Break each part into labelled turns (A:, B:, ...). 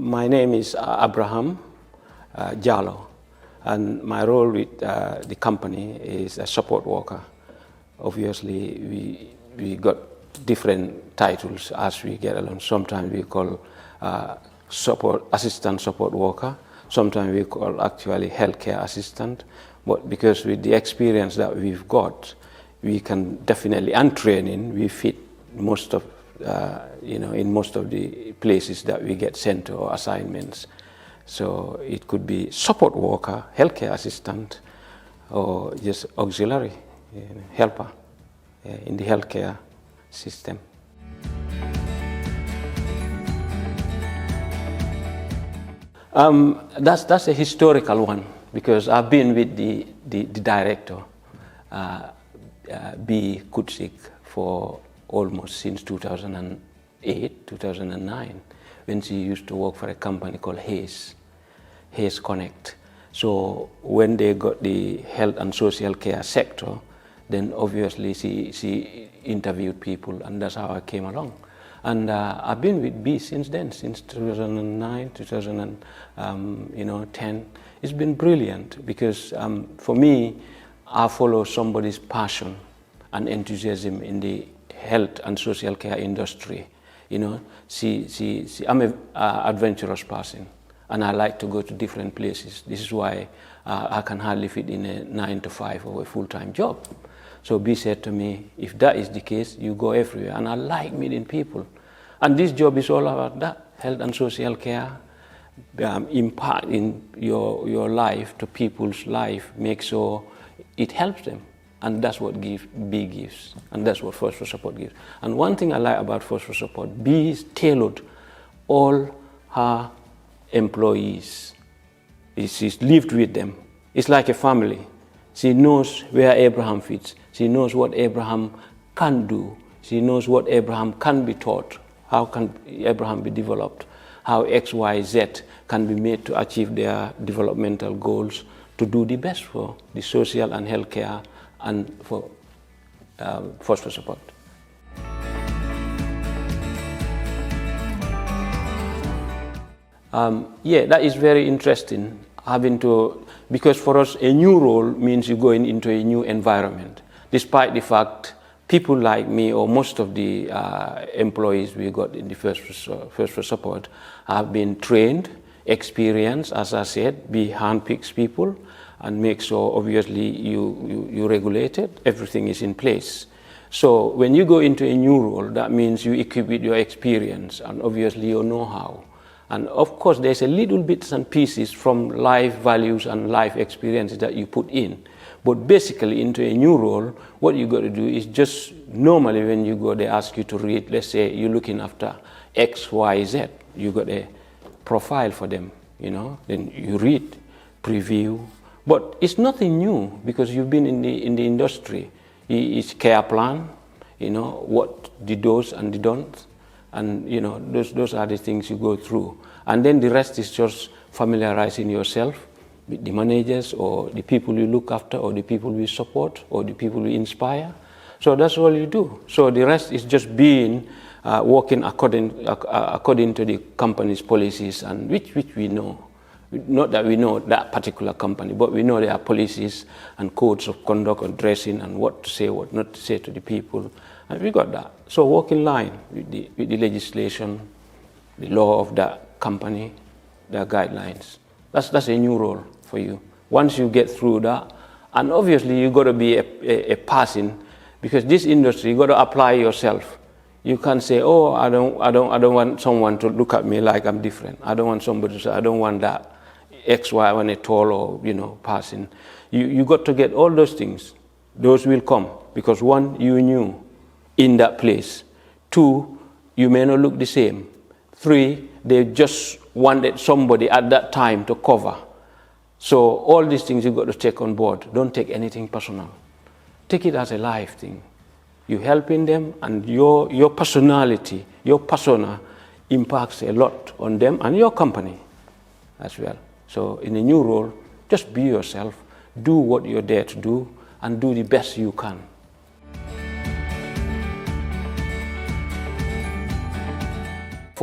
A: My name is Abraham Jallo, and my role with the company is a support worker. Obviously, we got different titles as we get along. Sometimes we call assistant support worker. Sometimes we call actually healthcare assistant. But because with the experience that we've got, we can definitely, and training, we fit most of, in most of the places that we get sent to or assignments. So it could be support worker, healthcare assistant, or just auxiliary helper in the healthcare system. That's a historical one, because I've been with the director, B. Kutsik, for almost since 2008, 2009, when she used to work for a company called Hayes Connect. So when they got the health and social care sector, then obviously she interviewed people, and that's how I came along. And I've been with B since then, since 2009, 2010. It's been brilliant because for me, I follow somebody's passion and enthusiasm in the health and social care industry. I'm an adventurous person, and I like to go to different places. This is why I can hardly fit in a 9-to-5 or a full-time job. So B said to me, if that is the case, you go everywhere. And I like meeting people. And this job is all about that, health and social care, imparting your life to people's life, make sure it helps them. And that's what B gives, and that's what Force for Support gives. And one thing I like about Force for Support, B is tailored all her employees. She's lived with them. It's like a family. She knows where Abraham fits. She knows what Abraham can do. She knows what Abraham can be taught. How can Abraham be developed? How X, Y, Z can be made to achieve their developmental goals, to do the best for the social and healthcare and for Force for Support. That is very interesting. Because for us, a new role means you're going into a new environment. Despite the fact, people like me or most of the employees we got in the Force for Support have been trained, experienced, as I said, be handpicks people, and make sure obviously you regulate it, everything is in place. So when you go into a new role, that means you equip with your experience and obviously your know-how. And of course, there's a little bits and pieces from life values and life experiences that you put in. But basically, into a new role, what you got to do is just normally when you go, they ask you to read, let's say you're looking after X, Y, Z. You got a profile for them, then you read, preview. But it's nothing new because you've been in the industry. It's care plan, what the do's and the don'ts. And those are the things you go through. And then the rest is just familiarizing yourself with the managers or the people you look after or the people you support or the people you inspire. So that's all you do. So the rest is just working according to the company's policies, and which we know. Not that we know that particular company, but we know there are policies and codes of conduct and dressing and what to say, what not to say to the people. And we got that. So walk in line with the legislation, the law of that company, their guidelines. That's a new role for you. Once you get through that, and obviously you got to be a person, because this industry, you got to apply yourself. You can't say, oh, I don't want someone to look at me like I'm different. I don't want somebody to say, I don't want that X, Y, when a tall or person. You got to get all those things. Those will come because one, you knew in that place. 2, you may not look the same. 3, they just wanted somebody at that time to cover. So all these things you got to take on board. Don't take anything personal. Take it as a life thing. You're helping them, and your personality, your persona impacts a lot on them and your company as well. So in a new role, just be yourself, do what you're there to do, and do the best you can.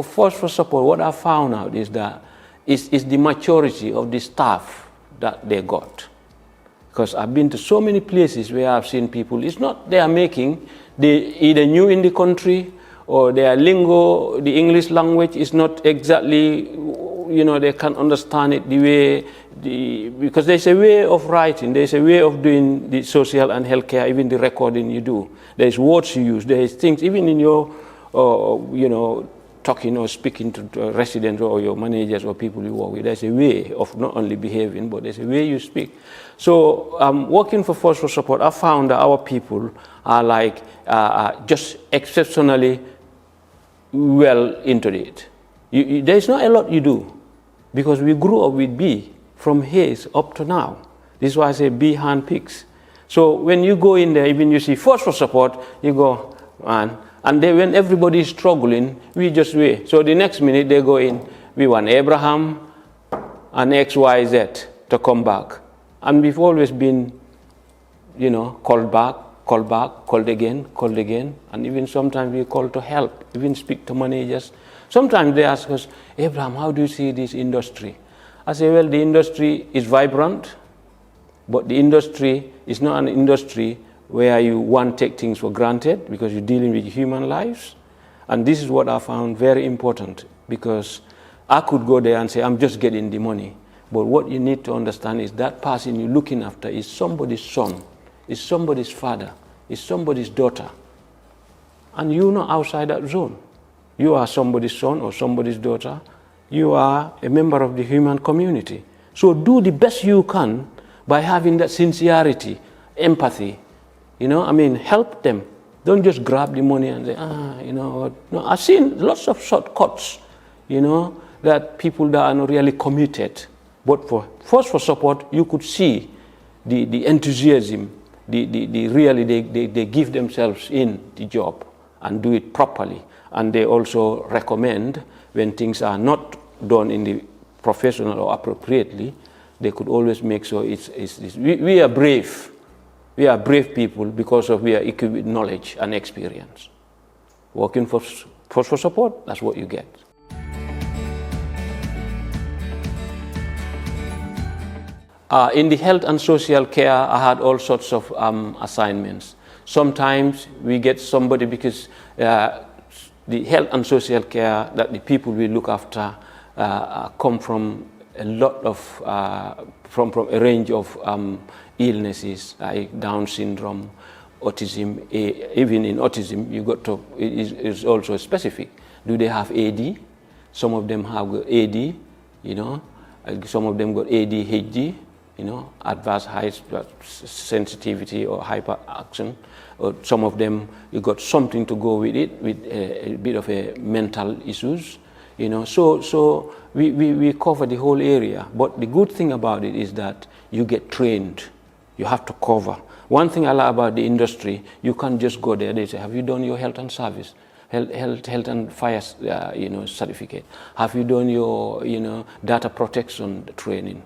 A: for support, what I found out is that is the maturity of the staff that they got. Because I've been to so many places where I've seen people, it's not they are making, they either new in the country or their lingo, the English language is not exactly, they can't understand it the way, because there's a way of writing, there's a way of doing the social and healthcare, even the recording you do. There's words you use, there's things, even in your, talking or speaking to residents or your managers or people you work with, there's a way of not only behaving, but there's a way you speak. So working for Force for Support, I found that our people are like just exceptionally well into it. There's not a lot you do, because we grew up with B from Hayes up to now. This is why I say B handpicks. So when you go in there, even you see Force for Support, you go, man. And then when everybody is struggling, we just wait. So the next minute they go in, we want Abraham and XYZ to come back. And we've always been, called back, called again, and even sometimes we call to help, even speak to managers. Sometimes they ask us, Abraham, how do you see this industry? I say, well, the industry is vibrant, but the industry is not an industry where you want to take things for granted, because you're dealing with human lives. And this is what I found very important, because I could go there and say, I'm just getting the money. But what you need to understand is that person you're looking after is somebody's son, is somebody's father, is somebody's daughter. And you're not outside that zone. You are somebody's son or somebody's daughter. You are a member of the human community. So do the best you can by having that sincerity, empathy. Help them. Don't just grab the money and say, No, I've seen lots of shortcuts, that people that are not really committed. But for Force for Support, you could see the enthusiasm, they give themselves in the job and do it properly. And they also recommend when things are not done in the professional or appropriately, they could always make sure we are brave. We are brave people because we are equipped with knowledge and experience. Working for Force for Support, that's what you get. In the health and social care, I had all sorts of assignments. Sometimes we get somebody because the health and social care that the people we look after come from a lot of, from a range of illnesses like Down syndrome, autism. Even in autism, you got to, it's also specific. Do they have AD? Some of them have AD, some of them got ADHD, advanced high sensitivity or hyperaction. Or some of them, you got something to go with it, with a bit of a mental issues, So we cover the whole area. But the good thing about it is that you get trained. You have to cover. One thing I like about the industry, you can't just go there. They say, have you done your health and service, health and fire, certificate? Have you done your, data protection training?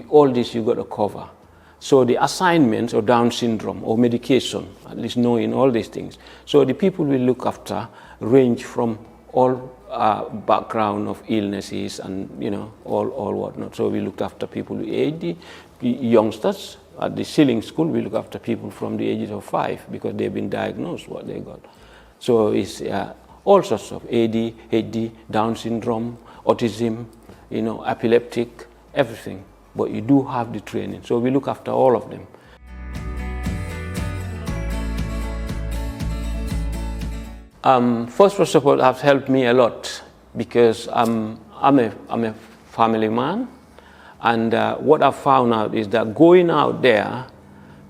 A: All this you got to cover. So the assignments or Down syndrome or medication, at least knowing all these things. So the people we look after range from all background of illnesses and all whatnot. So we looked after people with AD, youngsters. At the Ceiling School, we look after people from the ages of 5 because they've been diagnosed what they got. So it's all sorts of AD, Down syndrome, autism, epileptic, everything. But you do have the training. So we look after all of them. Force for Support has helped me a lot because I'm a family man. And what I found out is that going out there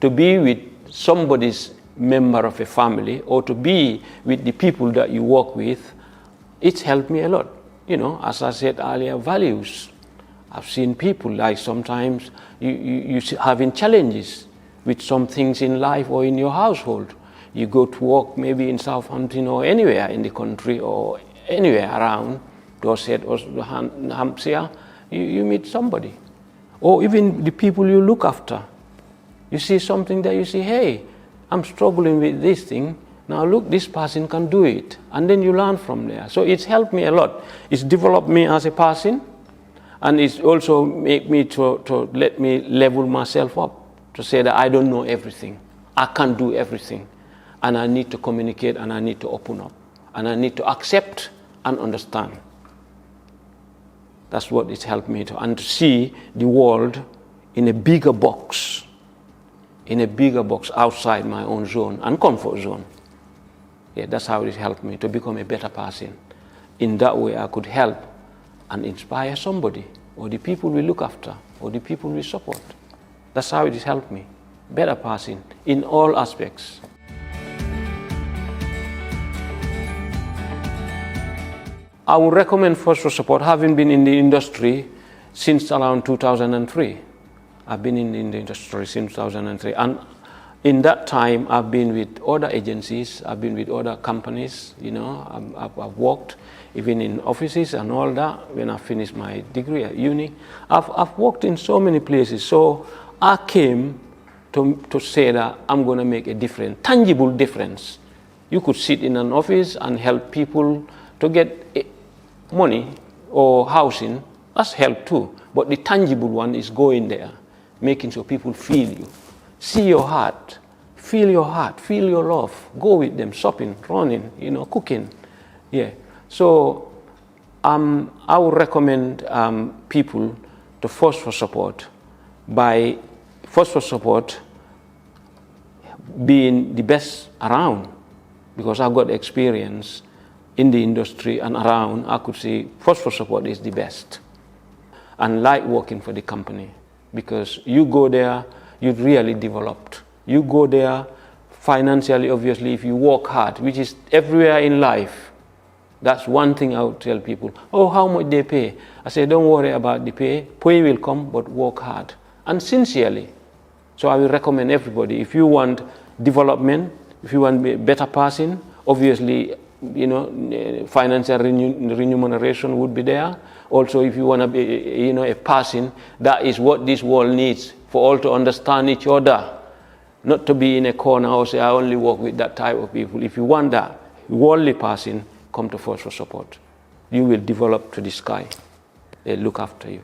A: to be with somebody's member of a family or to be with the people that you work with, it's helped me a lot. As I said earlier, values. I've seen people like sometimes you having challenges with some things in life or in your household. You go to work maybe in Southampton or anywhere in the country or anywhere around Dorset or Hampshire, you meet somebody. Or even the people you look after. You see something that you say, hey, I'm struggling with this thing. Now look, this person can do it. And then you learn from there. So it's helped me a lot. It's developed me as a person. And it's also made me to let me level myself up. To say that I don't know everything. I can't do everything. And I need to communicate and I need to open up. And I need to accept and understand. That's what it's helped me to. And to see the world in a bigger box. In a bigger box outside my own zone and comfort zone. Yeah, that's how it helped me to become a better person. In that way, I could help and inspire somebody, or the people we look after, or the people we support. That's how it has helped me. Better person in all aspects. I would recommend Force for Support, having been in the industry since around 2003. I've been in the industry since 2003. And in that time, I've been with other agencies, I've been with other companies, I've worked even in offices and all that when I finished my degree at uni. I've worked in so many places. So I came to say that I'm going to make a difference, tangible difference. You could sit in an office and help people to get money or housing. That's help too. But the tangible one is going there, making sure people feel you. See your heart, feel your love. Go with them, shopping, running, cooking. Yeah. So I would recommend people to Force for Support by Force for Support being the best around, because I've got experience in the industry and around. I could say Force for Support is the best, and like working for the company, because you go there, you've really developed. You go there financially, obviously, if you work hard, which is everywhere in life. That's one thing I would tell people. Oh, how much they pay? I say, don't worry about the pay. Pay will come, but work hard and sincerely. So I will recommend everybody, if you want development, if you want to be a better person, obviously, financial remuneration would be there. Also, if you want to be, a person, that is what this world needs, for all to understand each other. Not to be in a corner or say, I only work with that type of people. If you want that worldly person, come to Force for Support. You will develop to the sky. They look after you.